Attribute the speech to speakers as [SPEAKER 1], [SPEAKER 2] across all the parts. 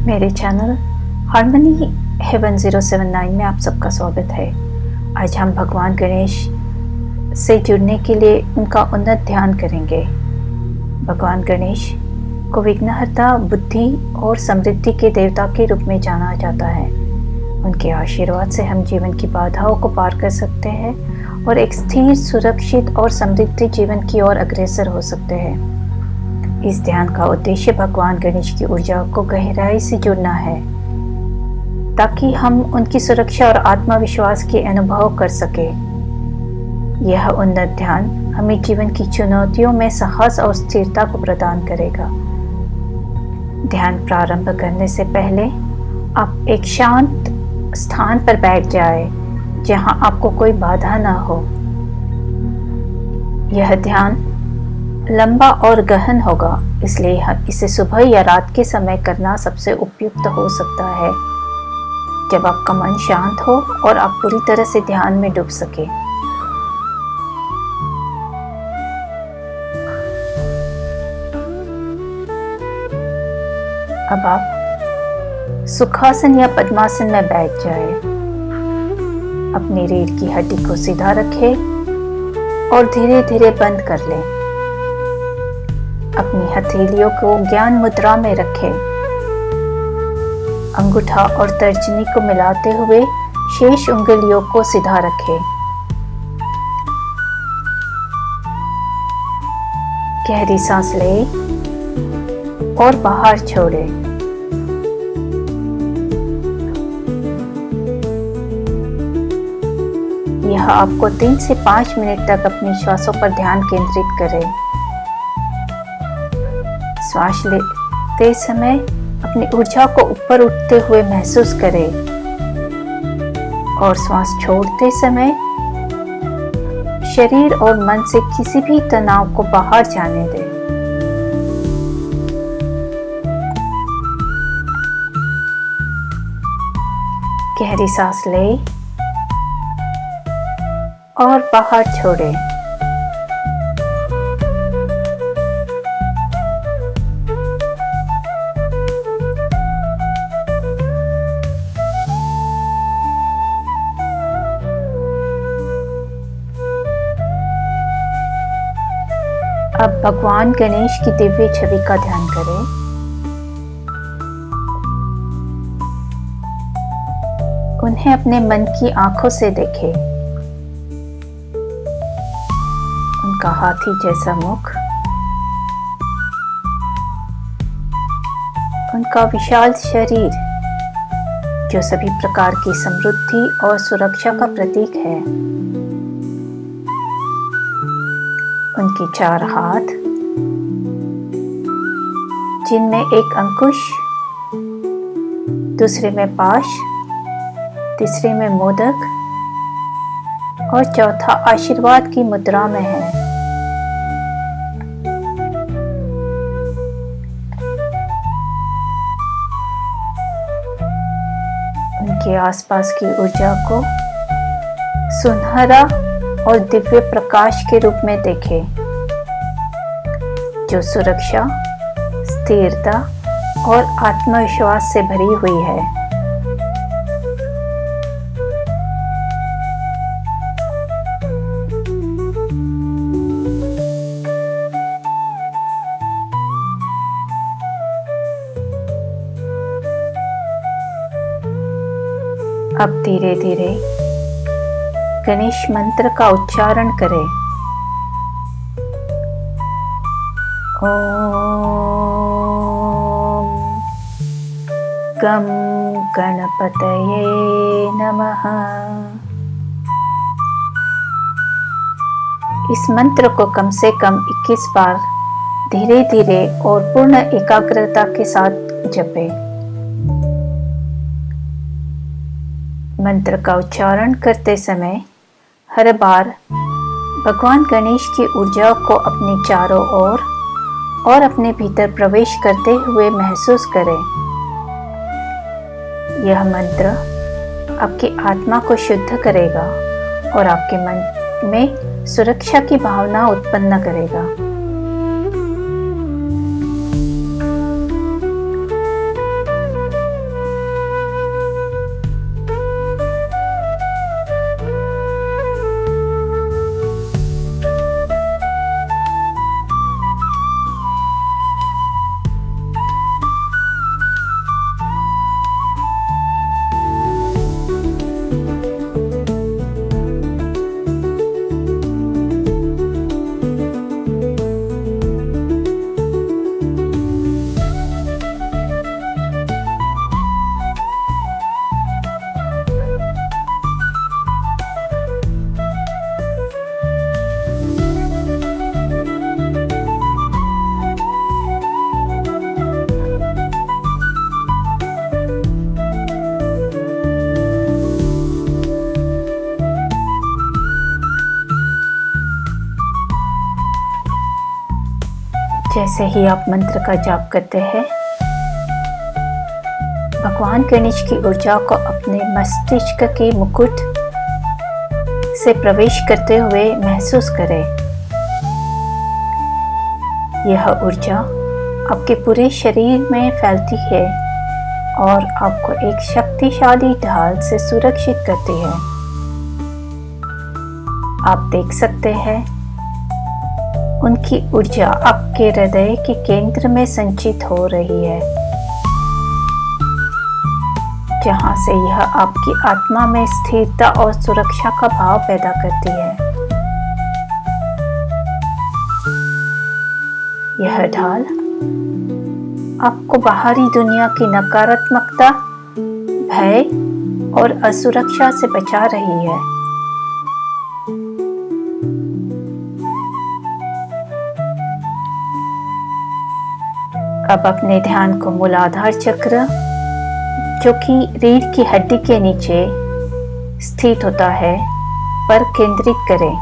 [SPEAKER 1] मेरे channel harmony haven 079 में आप सबका स्वागत है। आज हम भगवान गणेश से जुड़ने के लिए उनका उन्नत ध्यान करेंगे। भगवान गणेश को विघ्नहर्ता, बुद्धि और समृद्धि के देवता के रूप में जाना जाता है। उनके आशीर्वाद से हम जीवन की बाधाओं को पार कर सकते हैं और एक स्थिर, सुरक्षित और समृद्ध जीवन की ओर अग्रसर हो सकते हैं। इस ध्यान का उद्देश्य भगवान गणेश की ऊर्जा को गहराई से जुड़ना है, ताकि हम उनकी सुरक्षा और आत्मविश्वास के अनुभव कर सके। यह उन्नत ध्यान हमें जीवन की चुनौतियों में साहस और स्थिरता को प्रदान करेगा। ध्यान प्रारंभ करने से पहले आप एक शांत स्थान पर बैठ जाएं, जहां आपको कोई बाधा न हो। यह ध्यान लंबा और गहन होगा, इसलिए इसे सुबह या रात के समय करना सबसे उपयुक्त हो सकता है, जब आपका मन शांत हो और आप पूरी तरह से ध्यान में डूब सके। अब आप सुखासन या पद्मासन में बैठ जाएं। अपनी रीढ़ की हड्डी को सीधा रखें और धीरे धीरे बंद कर लें। अपनी हथेलियों को ज्ञान मुद्रा में रखें। अंगूठा और तर्जनी को मिलाते हुए शेष उंगलियों को सीधा रखें। गहरी सांस लें और बाहर छोड़ें। यह आपको 3 से 5 मिनट तक अपनी श्वासों पर ध्यान केंद्रित करें। श्वास लेते समय अपनी ऊर्जा को ऊपर उठते हुए महसूस करें और श्वास छोड़ते समय शरीर और मन से किसी भी तनाव को बाहर जाने दें। गहरी सांस लें और बाहर छोड़ें। अब भगवान गणेश की दिव्य छवि का ध्यान करें। उन्हें अपने मन की आंखों से देखें। उनका हाथी जैसा मुख, उनका विशाल शरीर जो सभी प्रकार की समृद्धि और सुरक्षा का प्रतीक है, उनके 4 हाथ, जिनमें एक अंकुश, दूसरे में पाश, तीसरे में मोदक और चौथा आशीर्वाद की मुद्रा में है। उनके आसपास की ऊर्जा को सुनहरा और दिव्य प्रकाश के रूप में देखें, जो सुरक्षा, स्थिरता और आत्मविश्वास से भरी हुई है। अब धीरे धीरे गणेश मंत्र का उच्चारण करें। ओम गम गणपतये नमः। इस मंत्र को कम से कम 21 बार धीरे धीरे और पूर्ण एकाग्रता के साथ जपें। मंत्र का उच्चारण करते समय हर बार भगवान गणेश की ऊर्जा को अपने चारों ओर और अपने भीतर प्रवेश करते हुए महसूस करें। यह मंत्र आपकी आत्मा को शुद्ध करेगा और आपके मन में सुरक्षा की भावना उत्पन्न करेगा। जैसे ही आप मंत्र का जाप करते हैं, भगवान गणेश की ऊर्जा को अपने मस्तिष्क के मुकुट से प्रवेश करते हुए महसूस करें। यह ऊर्जा आपके पूरे शरीर में फैलती है और आपको एक शक्तिशाली ढाल से सुरक्षित करती है। आप देख सकते हैं उनकी ऊर्जा आपके हृदय के केंद्र में संचित हो रही है, जहां से यह आपकी आत्मा में स्थिरता और सुरक्षा का भाव पैदा करती है। यह ढाल आपको बाहरी दुनिया की नकारात्मकता, भय और असुरक्षा से बचा रही है। अब अपने ध्यान को मूलाधार चक्र, जो कि रीढ़ की हड्डी के नीचे स्थित होता है, पर केंद्रित करें।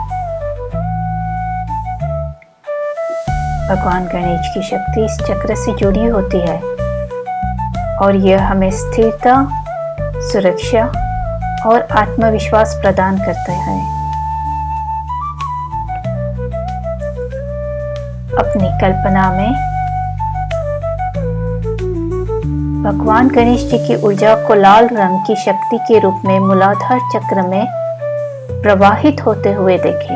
[SPEAKER 1] भगवान गणेश की शक्ति इस चक्र से जुड़ी होती है और यह हमें स्थिरता, सुरक्षा और आत्मविश्वास प्रदान करता है। अपनी कल्पना में भगवान गणेश जी की ऊर्जा को लाल रंग की शक्ति के रूप में मूलाधार चक्र में प्रवाहित होते हुए देखें।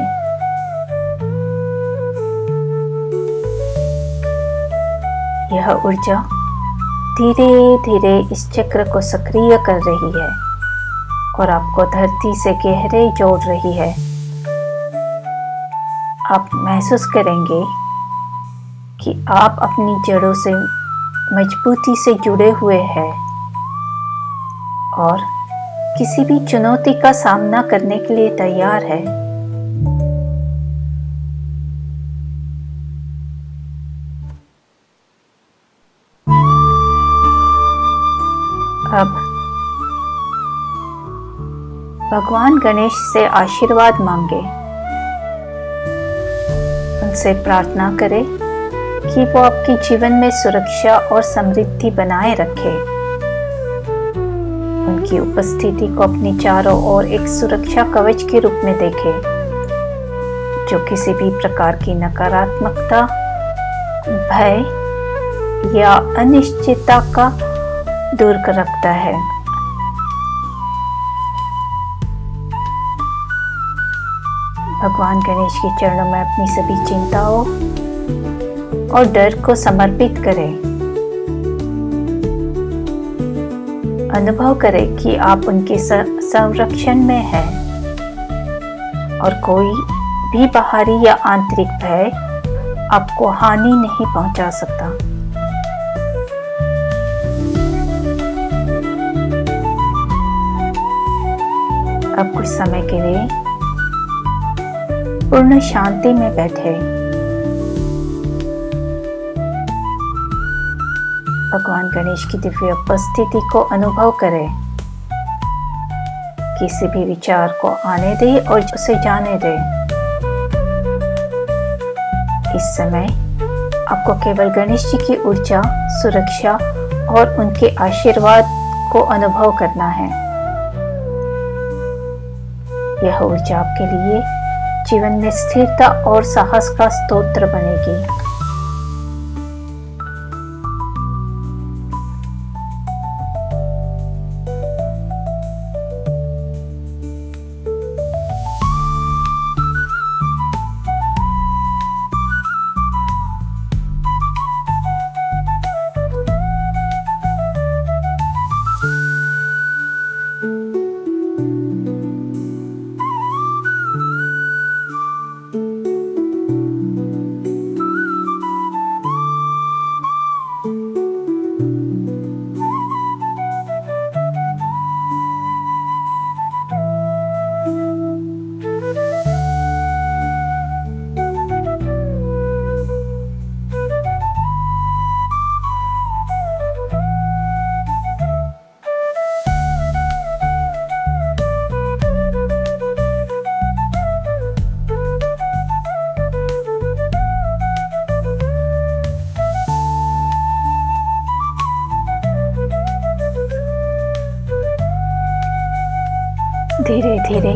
[SPEAKER 1] यह ऊर्जा धीरे धीरे इस चक्र को सक्रिय कर रही है और आपको धरती से गहरे जोड़ रही है। आप महसूस करेंगे कि आप अपनी जड़ों से मजबूती से जुड़े हुए हैं और किसी भी चुनौती का सामना करने के लिए तैयार है। अब भगवान गणेश से आशीर्वाद मांगे। उनसे प्रार्थना करें कि वो आपके जीवन में सुरक्षा और समृद्धि बनाए रखे। उनकी उपस्थिति को अपने चारों ओर एक सुरक्षा कवच के रूप में देखें, जो किसी भी प्रकार की नकारात्मकता, भय या अनिश्चितता का दूर कर रखता है। भगवान गणेश के चरणों में अपनी सभी चिंताओं और डर को समर्पित करें। अनुभव करें कि आप उनके संरक्षण में हैं और कोई भी बाहरी या आंतरिक भय आपको हानि नहीं पहुंचा सकता। अब कुछ समय के लिए पूर्ण शांति में बैठे। भगवान गणेश की दिव्य उपस्थिति को अनुभव करें। किसी भी विचार को आने दें और उसे जाने दें। इस समय आपको केवल गणेश जी की ऊर्जा, सुरक्षा और उनके आशीर्वाद को अनुभव करना है। यह ऊर्जा आपके लिए जीवन में स्थिरता और साहस का स्रोत बनेगी। धीरे धीरे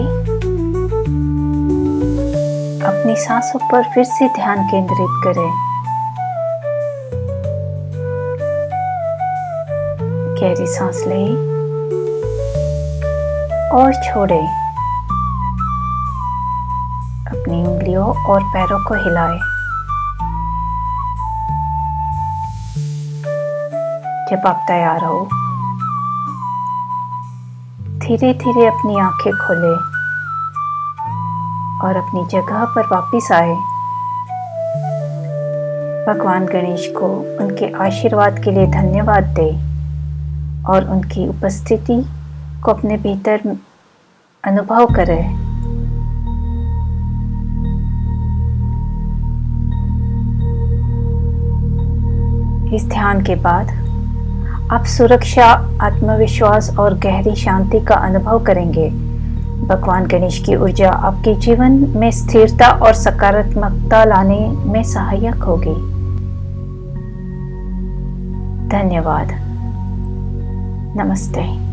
[SPEAKER 1] अपनी सांसों पर फिर से ध्यान केंद्रित करें। गहरी सांस लें और छोड़ें। अपनी उंगलियों और पैरों को हिलाएं। जब आप तैयार हो, धीरे धीरे अपनी आंखें खोलें और अपनी जगह पर वापस आए। भगवान गणेश को उनके आशीर्वाद के लिए धन्यवाद दें और उनकी उपस्थिति को अपने भीतर अनुभव करें। इस ध्यान के बाद आप सुरक्षा, आत्मविश्वास और गहरी शांति का अनुभव करेंगे। भगवान गणेश की ऊर्जा आपके जीवन में स्थिरता और सकारात्मकता लाने में सहायक होगी। धन्यवाद। नमस्ते।